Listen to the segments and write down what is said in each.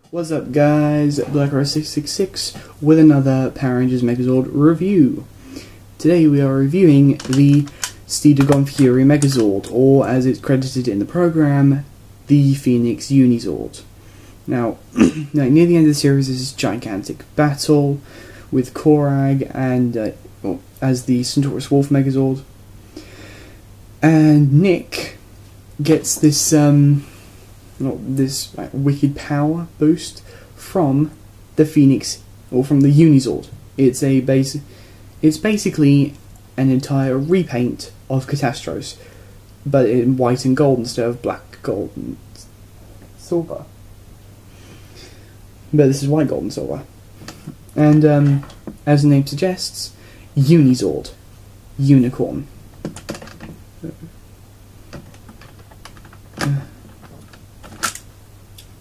What's up guys, BlackRose666 with another Power Rangers Megazord review. Today we are reviewing the Steedergon Fury Megazord, or as it's credited in the program, the Phoenix Unizord. Now, near the end of the series is this gigantic battle with Korag and as the Centaurus Wolf Megazord. And Nick gets this wicked power boost from the Phoenix, or from the Unizord. It's basically an entire repaint of Catastros, but in white and gold instead of black, gold, and silver. But this is white, gold, and silver. And as the name suggests, Unizord, unicorn.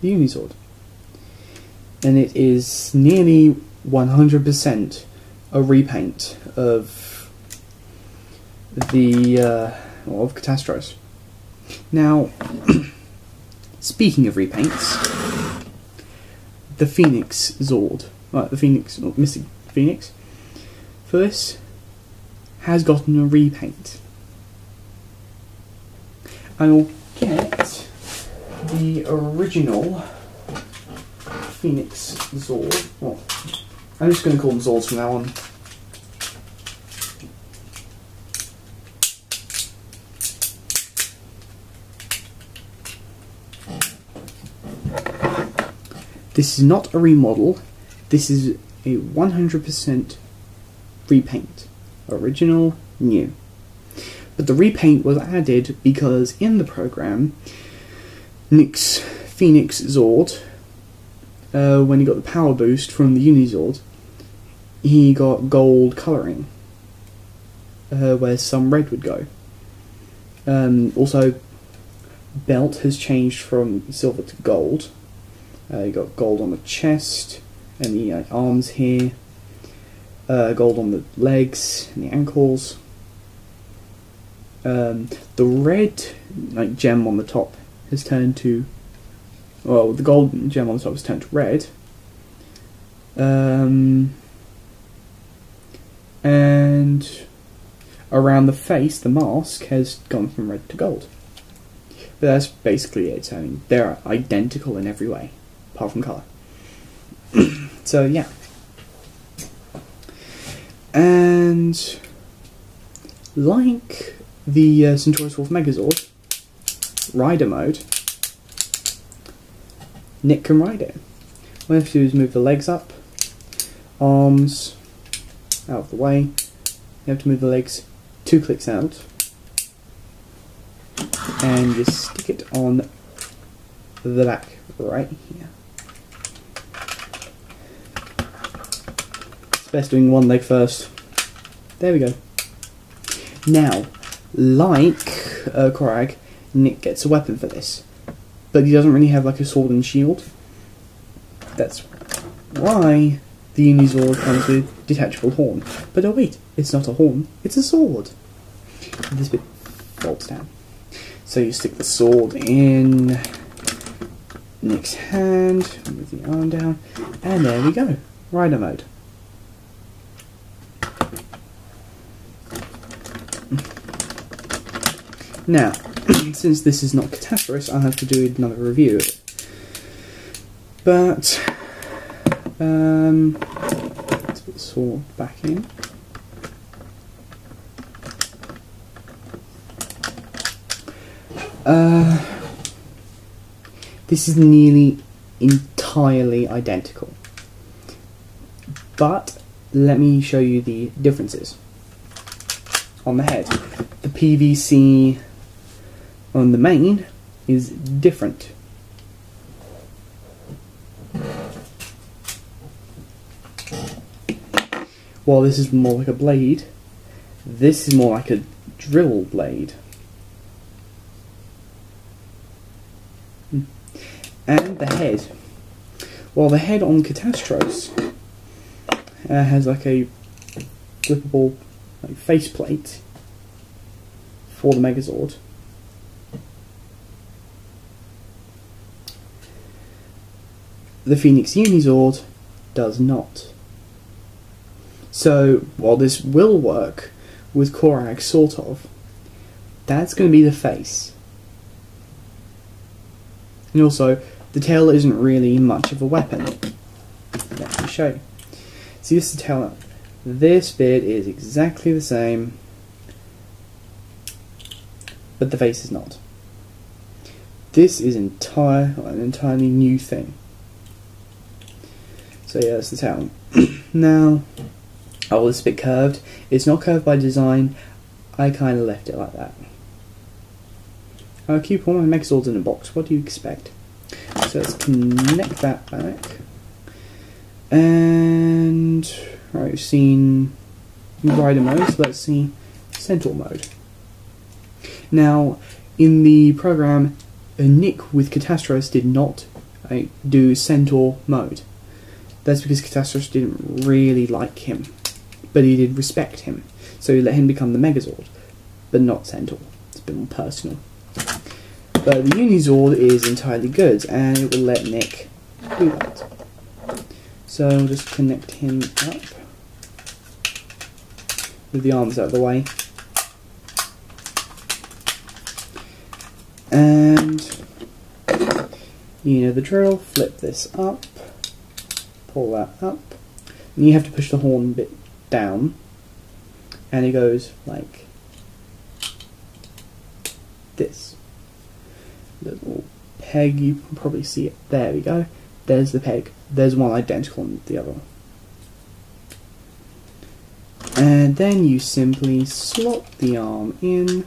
Unizord, and it is nearly 100% a repaint of the of Catastros. Now, speaking of repaints, the Phoenix Zord, the Phoenix, missing Phoenix, for this has gotten a repaint. I'll get the original Phoenix Zord. Well, I'm just going to call them Zords from now on. This is not a remodel, this is a 100% repaint. Original, new. But the repaint was added because in the program, Nick's Phoenix Zord, when he got the power boost from the Unizord, he got gold colouring, where some red would go. Also, belt has changed from silver to gold. You got gold on the chest and the arms here, gold on the legs and the ankles. The red gem on the top has turned to, well, the gold gem on the top has turned to red, and around the face, the mask has gone from red to gold. But that's basically it. I mean, they're identical in every way, apart from colour. So yeah, and like the Centaurus Wolf Megazord rider mode, Nick can ride it. All you have to do is move the legs up, arms out of the way. You have to move the legs 2 clicks out, and just stick it on the back right here. It's best doing one leg first. There we go. Now, like Korag, Nick gets a weapon for this, but he doesn't really have like a sword and shield. That's why the Unizord comes with detachable horn. But oh wait, it's not a horn, it's a sword. And this bit folds down. So you stick the sword in Nick's hand, move the arm down, and there we go, rider mode. Now, since this is not Catastros, I'll have to do another review of it. But, let's put the sword back in. This is nearly entirely identical. But, let me show you the differences. On the head, the PVC on the main is different. While this is more like a blade, this is more like a drill blade. And the head. While the head on Catastros has like a flippable faceplate for the Megazord, the Phoenix Unizord does not. So, while this will work with Korag, sort of, that's going to be the face. And also, the tail isn't really much of a weapon. Let me show you. See, this is the tail. This bit is exactly the same, but the face is not. This is an entirely new thing. So yeah, that's the tail. Now, oh, it's a bit curved. It's not curved by design. I kind of left it like that. I'll keep all my Megazords in a box. What do you expect? So let's connect that back. And right, we've seen rider mode, so let's see Centaur mode. Now, in the program, Nick with Catastros did not do Centaur mode. That's because Catastros didn't really like him, but he did respect him, so he let him become the Megazord, but not Centaur. It's a bit more personal. But the Unizord is entirely good, and it will let Nick do that. So I'll just connect him up with the arms out of the way. And you know the drill, flip this up, pull that up, and you have to push the horn bit down, and it goes like this. Little peg, you can probably see it. There we go. There's the peg. There's one identical on the other. And then you simply slot the arm in,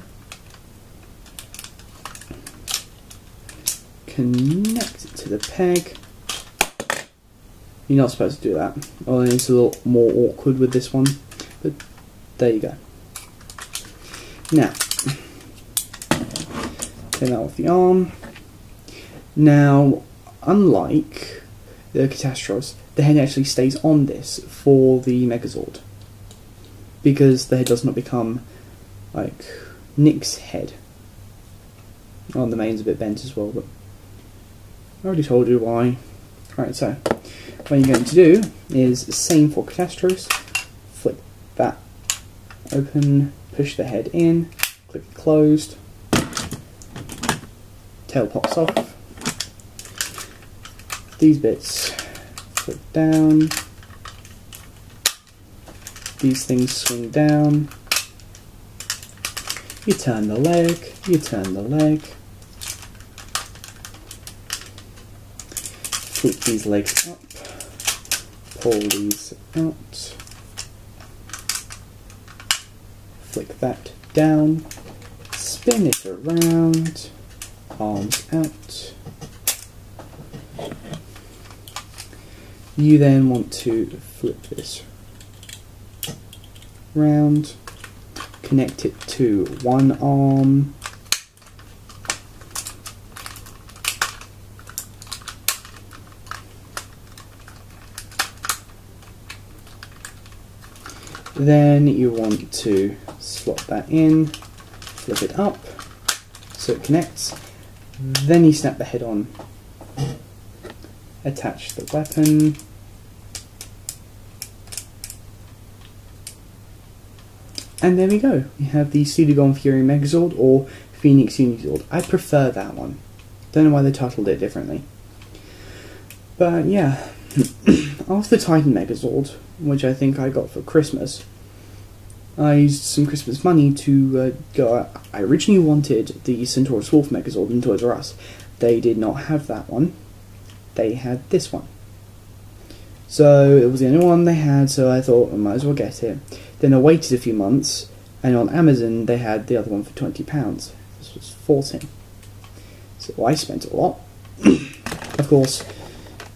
connect it to the peg. You're not supposed to do that. Oh, it's a little more awkward with this one, but there you go. Now, take that off the arm. Now, unlike the Catastros, the head actually stays on this for the Megazord, because the head does not become like Nick's head. Oh, and the mane's a bit bent as well, but I already told you why. Alright, so what you're going to do is the same for Catastros. Flip that open, push the head in, click it closed, tail pops off. These bits flip down, these things swing down, you turn the leg, flip these legs up, pull these out, flick that down, spin it around, arms out. You then want to flip this round, connect it to one arm, then you want to slot that in, flip it up so it connects, then you snap the head on, attach the weapon, and there we go. You have the Steedergon Fury Megazord or Phoenix Unizord. I prefer that one. Don't know why they titled it differently. But yeah, after the Titan Megazord, which I think I got for Christmas, I used some Christmas money to go. I originally wanted the Centaurus Wolf Megazord in Toys R Us. They did not have that one. They had this one. So it was the only one they had, so I thought I might as well get it. Then I waited a few months, and on Amazon they had the other one for £20. This was 14. So I spent a lot. Of course,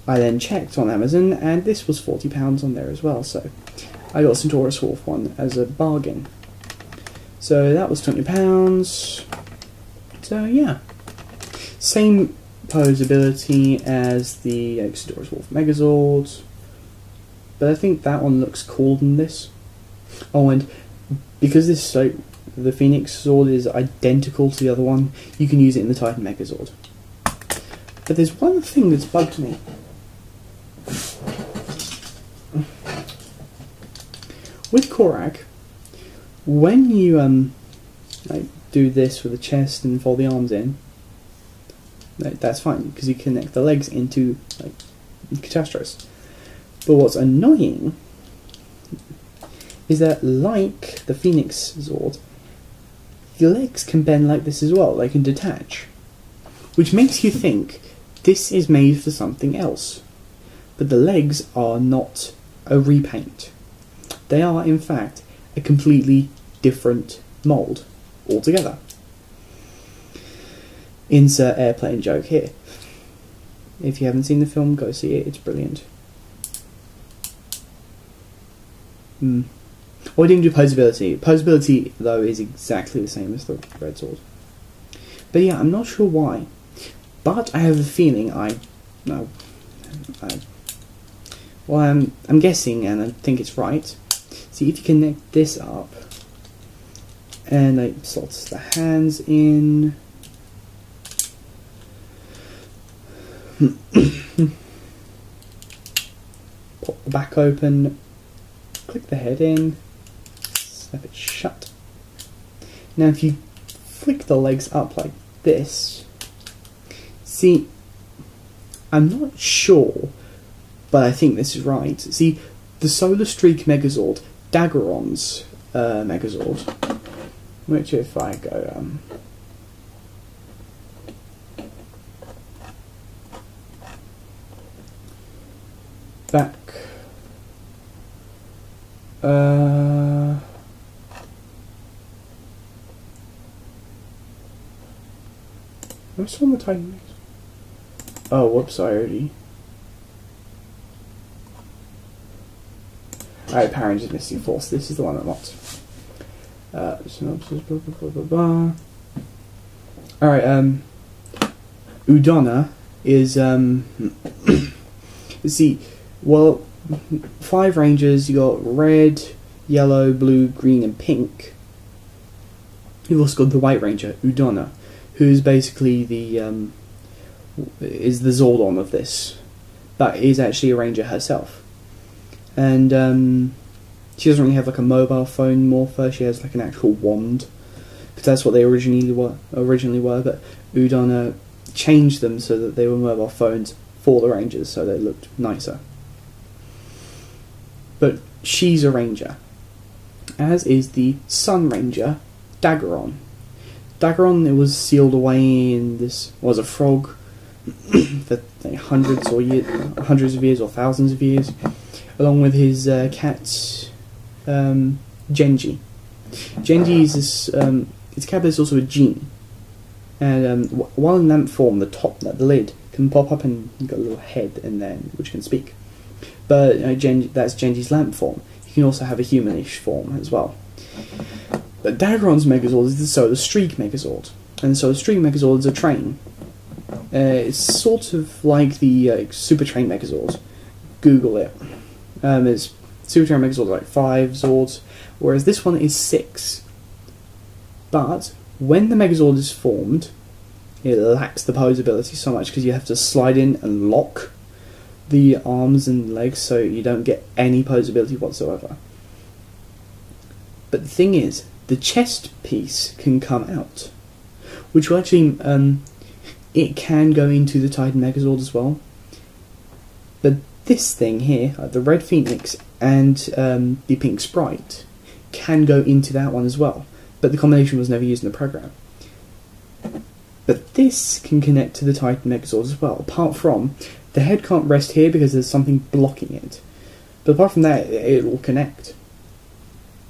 I then checked on Amazon, and this was £40 on there as well, so I got a Centaurus Wolf one as a bargain. So that was £20. So yeah. Same posability as the Centaurus Wolf Megazord, but I think that one looks cooler than this. Oh, and because this the Phoenix Sword is identical to the other one, you can use it in the Titan Megazord. But there's one thing that's bugged me. with Korag, when you like do this with the chest and fold the arms in, like, that's fine because you connect the legs into like Catastros. But what's annoying is that, like the Phoenix Zord, the legs can bend like this as well. They can detach, which makes you think this is made for something else. But the legs are not a repaint. They are, in fact, a completely different mould altogether. Insert airplane joke here. If you haven't seen the film, go see it. It's brilliant. Well, I didn't do posability. Posability, though, is exactly the same as the Red Sword. But yeah, I'm not sure why. But I have a feeling I'm guessing, and I think it's right. See, if you connect this up, and it slots the hands in. Pop the back open, click the head in, snap it shut. Now if you flick the legs up like this, see, I'm not sure, but I think this is right. See, the Solar Streak Megazord, Daggeron's Megazord, which if I go back, what's on the Titan? Oh, whoops! I already. Alright, Power Rangers Mystic Force. This is the one I want. Synopsis. Blah, blah, blah, blah, blah. Alright. Udonna is see. Well, 5 Rangers, you got red, yellow, blue, green and pink. You've also got the White Ranger, Udonna, who's basically the is the Zordon of this, but is actually a Ranger herself. And she doesn't really have like a mobile phone morpher, she has like an actual wand, because that's what they originally were, but Udonna changed them so that they were mobile phones for the Rangers, so they looked nicer. But she's a Ranger, as is the Sun Ranger, Daggeron. Daggeron, it was sealed away in this, was a frog for hundreds of years or thousands of years, along with his cat, Genji. Genji is this, its capital is also a genie, and while in lamp form, the top, the lid, can pop up and you've got a little head in there which can speak. But that's Genji's lamp form. You can also have a humanish form as well. But Daggeron's Megazord is the Solar Streak Megazord, and the Solar Streak Megazord is a train. It's sort of like the Super Train Megazord. Google it. It's Super Train Megazord like 5 Zords, whereas this one is 6. But when the Megazord is formed, it lacks the posability so much because you have to slide in and lock the arms and legs, so you don't get any posability whatsoever. But the thing is, the chest piece can come out, which will actually, it can go into the Titan Megazord as well. But this thing here, the Red Phoenix and the Pink Sprite, can go into that one as well. But the combination was never used in the program. But this can connect to the Titan Megazord as well, apart from the head can't rest here because there's something blocking it. But apart from that, it will connect.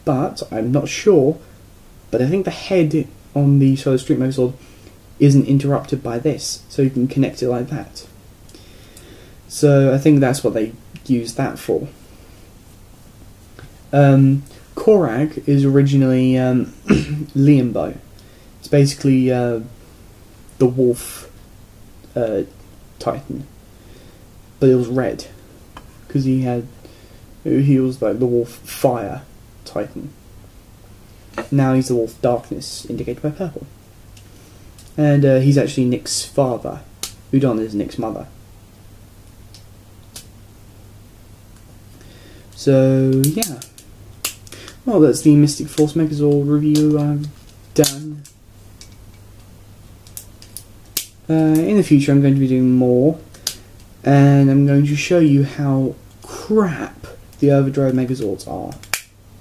But I'm not sure, but I think the head on the Solar Streak Megazord isn't interrupted by this, so you can connect it like that. So I think that's what they used that for. Korag is originally Liambo. It's basically the wolf Titan, but it was red because he was like the wolf fire Titan. Now he's the wolf darkness, indicated by purple, and he's actually Nick's father. Udon is Nick's mother. So yeah, well, that's the Mystic Force Megazord review I've done. In the future I'm going to be doing more, and I'm going to show you how crap the Overdrive Megazords are.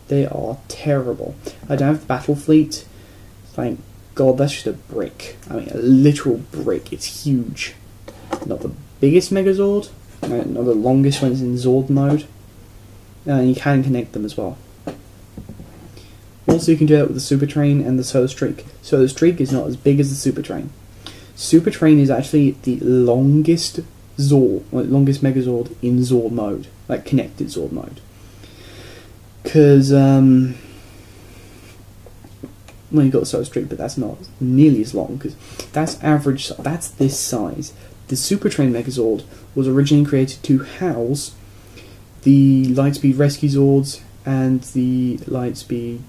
They are terrible. I don't have the Battle Fleet. Thank God, that's just a brick. I mean, a literal brick. It's huge. Not the biggest Megazord, not the longest when it's in Zord mode. And you can connect them as well. Also, you can do that with the Super Train and the Solar Streak. Solar Streak is not as big as the Super Train. Super Train is actually the longest Megazord in Zord mode, like connected Zord mode. Because well, you've got the Solar Streak, but that's not nearly as long, because that's average. That's this size. The Super Train Megazord was originally created to house the Lightspeed Rescue Zords and the Lightspeed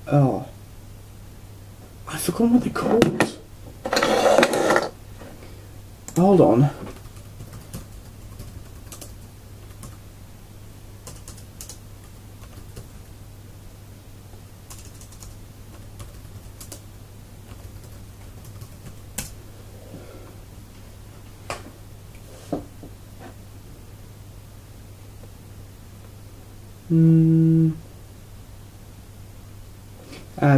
oh, I forgot what they're called. Hold on.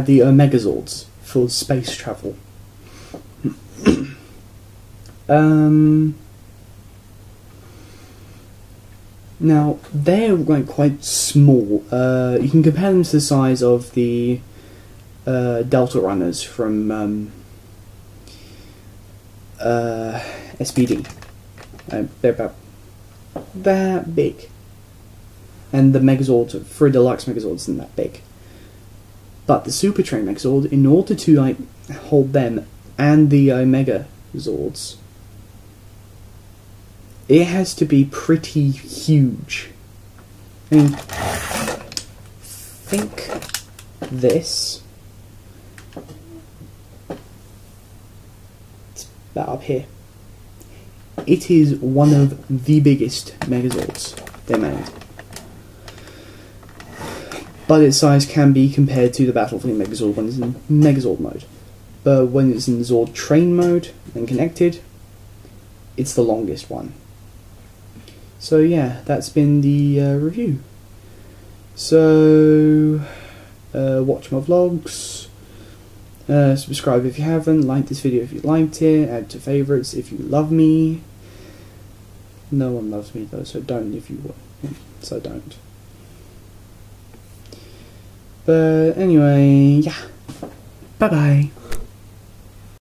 The Megazords for space travel. Now, they're like quite small. You can compare them to the size of the Delta Runners from SPD. They're about that big. And the Megazord for Deluxe Megazord isn't that big. But the Super Train Megazord, in order to like hold them and the Megazords, it has to be pretty huge. I mean, think this. It's about up here. It is one of the biggest Megazords they made. But its size can be compared to the Battle Fleet Megazord when it's in Megazord mode. But when it's in Zord Train mode and connected, it's the longest one. So yeah, that's been the review. So, watch my vlogs, subscribe if you haven't, like this video if you liked it, add to favourites if you love me. No one loves me though, so don't if you want. So don't. But anyway, yeah. Bye bye.